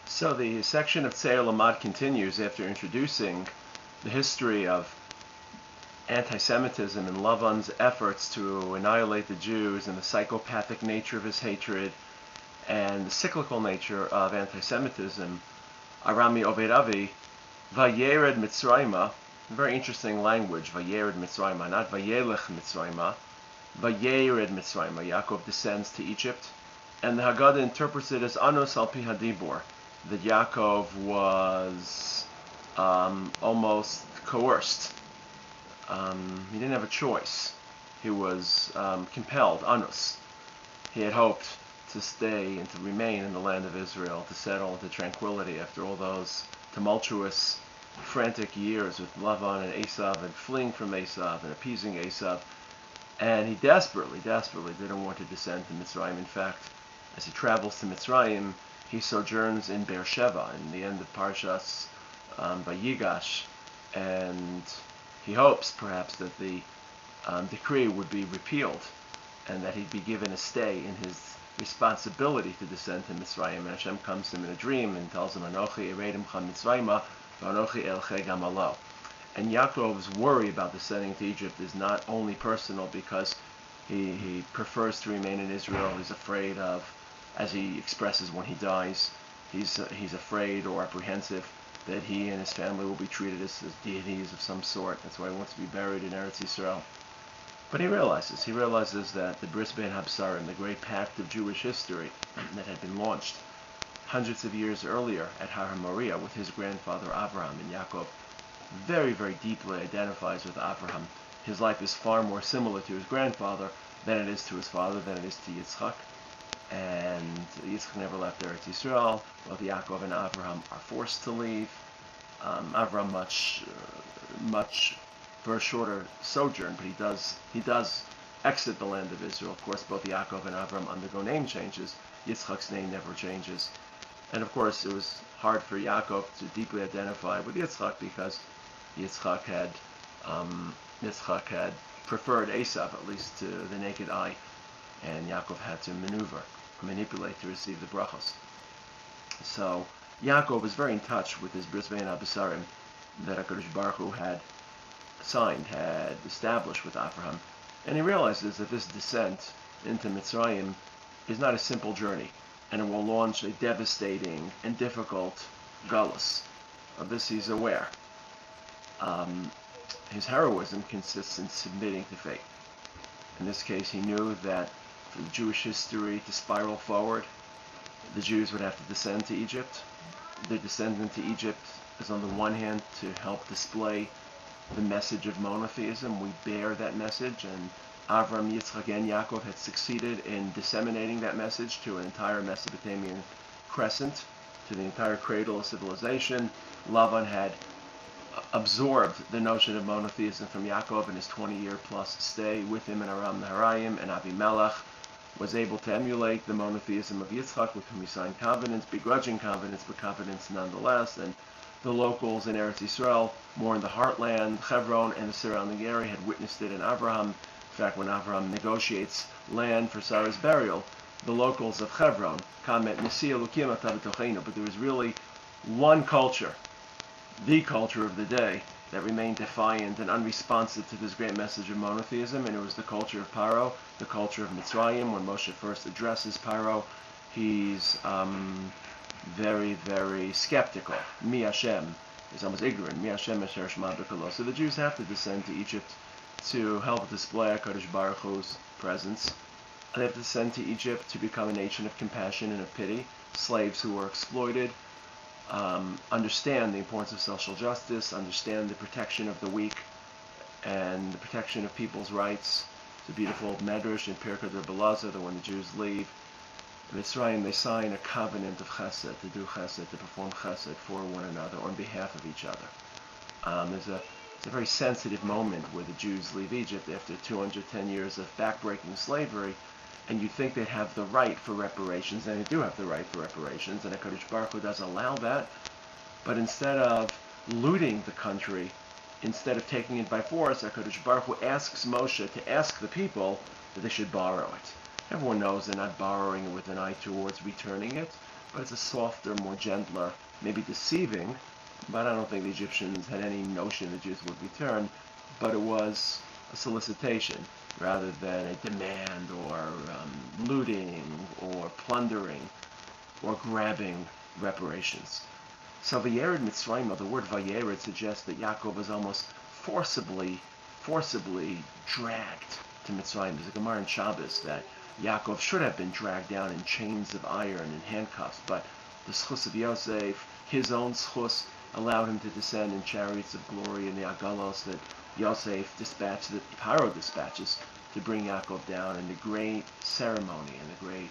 So the section of Tzeir Lamad continues after introducing the history of anti-Semitism and Lavan's efforts to annihilate the Jews and the psychopathic nature of his hatred and the cyclical nature of anti-Semitism. Arami Oved Avi, Vayered Mitzrayma, very interesting language, Vayered Mitzrayma, not Vayelech Mitzrayma, Vayered Mitzrayma. Yaakov descends to Egypt, and the Haggadah interprets it as Anos al pi hadibor, that Yaakov was almost coerced. He didn't have a choice. He was compelled, Anus. He had hoped to stay and to remain in the land of Israel, to settle into tranquility after all those tumultuous, frantic years with Lavan and Esav, and fleeing from Esav and appeasing Esav. And he desperately didn't want to descend to Mitzrayim. In fact, as he travels to Mitzrayim, he sojourns in Beersheba in the end of Parshas Vayigash, and he hopes perhaps that the decree would be repealed and that he'd be given a stay in his responsibility to descend to Mitzrayim. And Hashem comes to him in a dream and tells him, Anochi eredimcha Mitzrayma, v'anochi elche gamalo. And Yaakov's worry about descending to Egypt is not only personal because he prefers to remain in Israel. He's afraid of, as he expresses when he dies, he's afraid or apprehensive that he and his family will be treated as deities of some sort. That's why he wants to be buried in Eretz Yisrael. But he realizes that the Bris Bein Habsarim, the great pact of Jewish history that had been launched hundreds of years earlier at Har Moriah with his grandfather Abraham, and Yaakov very, very deeply identifies with Abraham. His life is far more similar to his grandfather than it is to his father, than it is to Yitzchak. And Yitzchak never left Eretz Yisrael. Both Yaakov and Abraham are forced to leave. Abraham much for a shorter sojourn, but he does exit the land of Israel. Of course, both Yaakov and Abraham undergo name changes. Yitzchak's name never changes. And of course, it was hard for Yaakov to deeply identify with Yitzchak because Yitzchak had preferred Esav, at least to the naked eye, and Yaakov had to manipulate to receive the brachos. So Yaakov was very in touch with his Bris Bein Habesarim that HaKadosh Baruch Hu had established with Abraham, and he realizes that this descent into Mitzrayim is not a simple journey, and it will launch a devastating and difficult galus. Of this he's aware. His heroism consists in submitting to fate. In this case, he knew that for the Jewish history to spiral forward, the Jews would have to descend to Egypt. Their descent into Egypt is on the one hand to help display the message of monotheism. We bear that message, and Avram, Yitzchak, and Yaakov had succeeded in disseminating that message to an entire Mesopotamian crescent, to the entire cradle of civilization. Lavan had absorbed the notion of monotheism from Yaakov in his 20-year-plus stay with him in Aram Naharaim, and Avimelech was able to emulate the monotheism of Yitzchak, with whom he signed covenants, begrudging covenants, but covenants nonetheless. And the locals in Eretz Yisrael, more in the heartland, Hebron and the surrounding area, had witnessed it in Abraham. In fact, when Abraham negotiates land for Sarah's burial, the locals of Hebron comment, but there was really one culture, the culture of the day, that remained defiant and unresponsive to this great message of monotheism, and it was the culture of Paro, the culture of Mitzrayim. When Moshe first addresses Paro, he's very, very skeptical. Mi Hashem is almost ignorant. Mi Hashem asher shema b'kolo. So the Jews have to descend to Egypt to help display HaKadosh Baruch Hu's presence. They have to descend to Egypt to become a nation of compassion and of pity. Slaves who were exploited, understand the importance of social justice, understand the protection of the weak, and the protection of people's rights. It's a beautiful medrash in Pirkei Belaza that when the Jews leave Mitzrayim, they sign a covenant of chesed, to do chesed, to perform chesed for one another, on behalf of each other. It's a very sensitive moment where the Jews leave Egypt after 210 years of backbreaking slavery, and you think they'd have the right for reparations, and they do have the right for reparations, and HaKadosh Baruch Hu does allow that, but instead of looting the country, instead of taking it by force, HaKadosh Baruch Hu asks Moshe to ask the people that they should borrow it. Everyone knows they're not borrowing it with an eye towards returning it. but it's a softer, more gentler, maybe deceiving, but I don't think the Egyptians had any notion the Jews would return, but it was a solicitation rather than a demand or looting or plundering or grabbing reparations. So Vayered Mitzrayim, the word Vayered suggests that Yaakov was almost forcibly dragged to Mitzrayim. There's a Gemara in Shabbos that Yaakov should have been dragged down in chains of iron and handcuffs, but the schus of Yosef, his own schus, allowed him to descend in chariots of glory in the agalos that Yosef dispatched, that Paro dispatches to bring Yaakov down, and the great ceremony and the great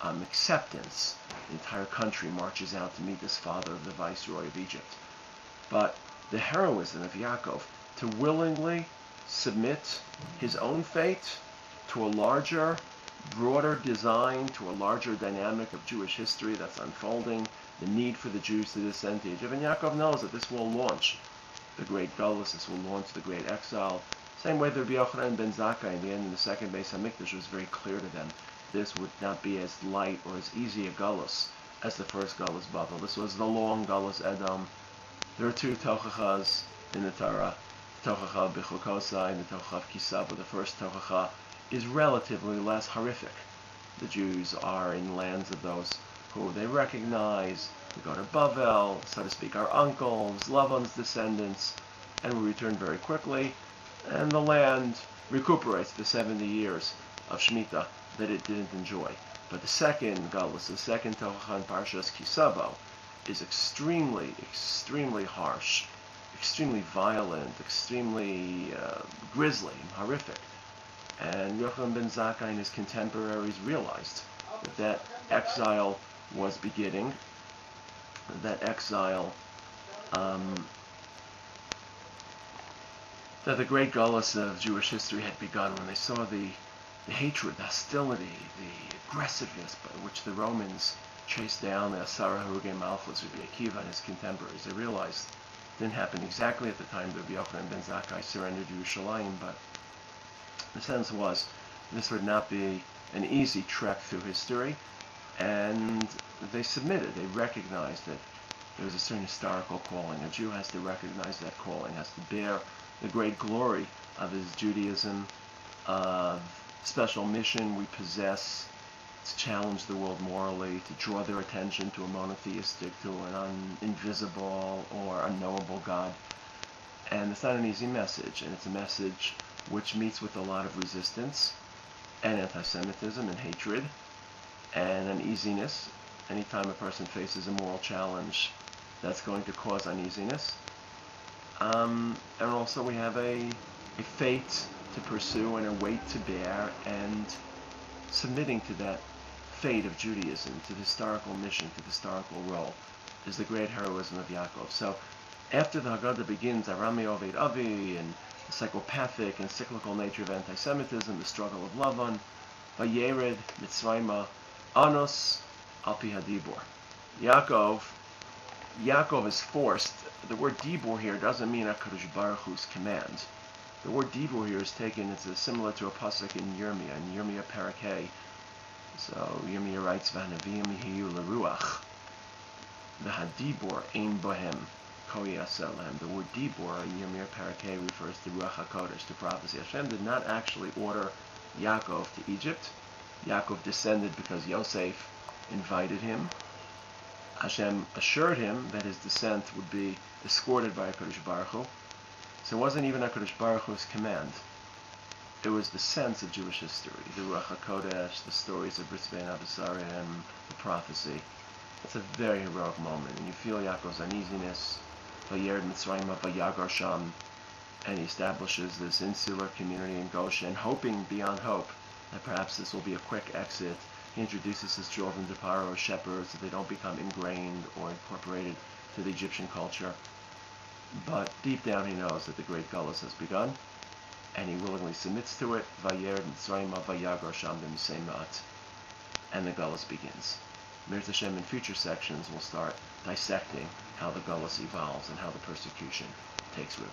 acceptance. The entire country marches out to meet this father of the viceroy of Egypt. But the heroism of Yaakov to willingly submit his own fate to a larger, broader design, to a larger dynamic of Jewish history that's unfolding, the need for the Jews to descend to Egypt. And Yaakov knows that this will launch the great Galus, this will launch the great exile. Same way that Rabbi Yochanan ben Zakkai in the end of the second Beis HaMikdash was very clear to them. This would not be as light or as easy a Galus as the first Galus Bavel. This was the long Galus Edom. There are two Tochachas in the Torah, Tochacha B'Chukosai and the Tochacha Kisava. The first Tochacha is relatively less horrific. The Jews are in lands of those who they recognize. We go to Bavel, so to speak, our uncles, Lavan's descendants, and we return very quickly, and the land recuperates the 70 years of Shemitah that it didn't enjoy. But the second Galus, the second Tochacha in Parshas Kisavo, is extremely harsh, extremely violent, extremely grisly and horrific. And Yochanan ben Zakkai and his contemporaries realized that exile was beginning, that exile, that the great Galus of Jewish history had begun when they saw the hatred, the hostility, the aggressiveness by which the Romans chased down the Asara Hurugei Malchus, Rabbi Akiva and his contemporaries. They realized it didn't happen exactly at the time that Rabbi Yochanan ben Zakkai surrendered Yerushalayim, but the sense was this would not be an easy trek through history, and they submitted. They recognized that there was a certain historical calling. A Jew has to recognize that calling, has to bear the great glory of his Judaism, special mission we possess to challenge the world morally, to draw their attention to a monotheistic, to an invisible or unknowable God. And it's not an easy message, and it's a message which meets with a lot of resistance and anti-Semitism and hatred and uneasiness. Anytime a person faces a moral challenge, that's going to cause uneasiness. And also we have a fate to pursue and a weight to bear, and submitting to that fate of Judaism, to the historical mission, to the historical role, is the great heroism of Yaakov. So after the Haggadah begins, Arami Oved Avi, and the psychopathic and cyclical nature of anti-Semitism, the struggle of Lavan, Vayered Mitzrayma, Anos Alpi Hadibor. Yaakov is forced. The word Dibor here doesn't mean HaKadosh Baruch Hu's command. The word Dibor here is taken, it's similar to a pasuk in Yirmiyah Parakeh. So Yirmiyah writes, V'hanaviyim yihiyu l'ruach, v'hadibor ein bohem, ko yaseh lehem. The word Dibor in Yirmiyah Parakeh refers to Ruach HaKodesh, to prophecy. Hashem did not actually order Yaakov to Egypt. Yaakov descended because Yosef invited him. Hashem assured him that his descent would be escorted by HaKadosh Baruch Hu. So it wasn't even HaKadosh Baruch Hu's command. It was the sense of Jewish history, the Ruach HaKodesh, the stories of Brit Bein Abisarim, the prophecy. It's a very heroic moment, and you feel Yaakov's uneasiness, Vayered Mitzrayim Vayagar Sham, and he establishes this insular community in Goshen, hoping beyond hope that perhaps this will be a quick exit. He introduces his children to Paro as shepherds so they don't become ingrained or incorporated to the Egyptian culture. But deep down he knows that the great Galus has begun, and he willingly submits to it. Vayered Mitzrayim Vayagar Sham b'Miseimat, and the Galus begins. Mirz Hashem, in future sections we'll start dissecting how the Galus evolves and how the persecution takes root.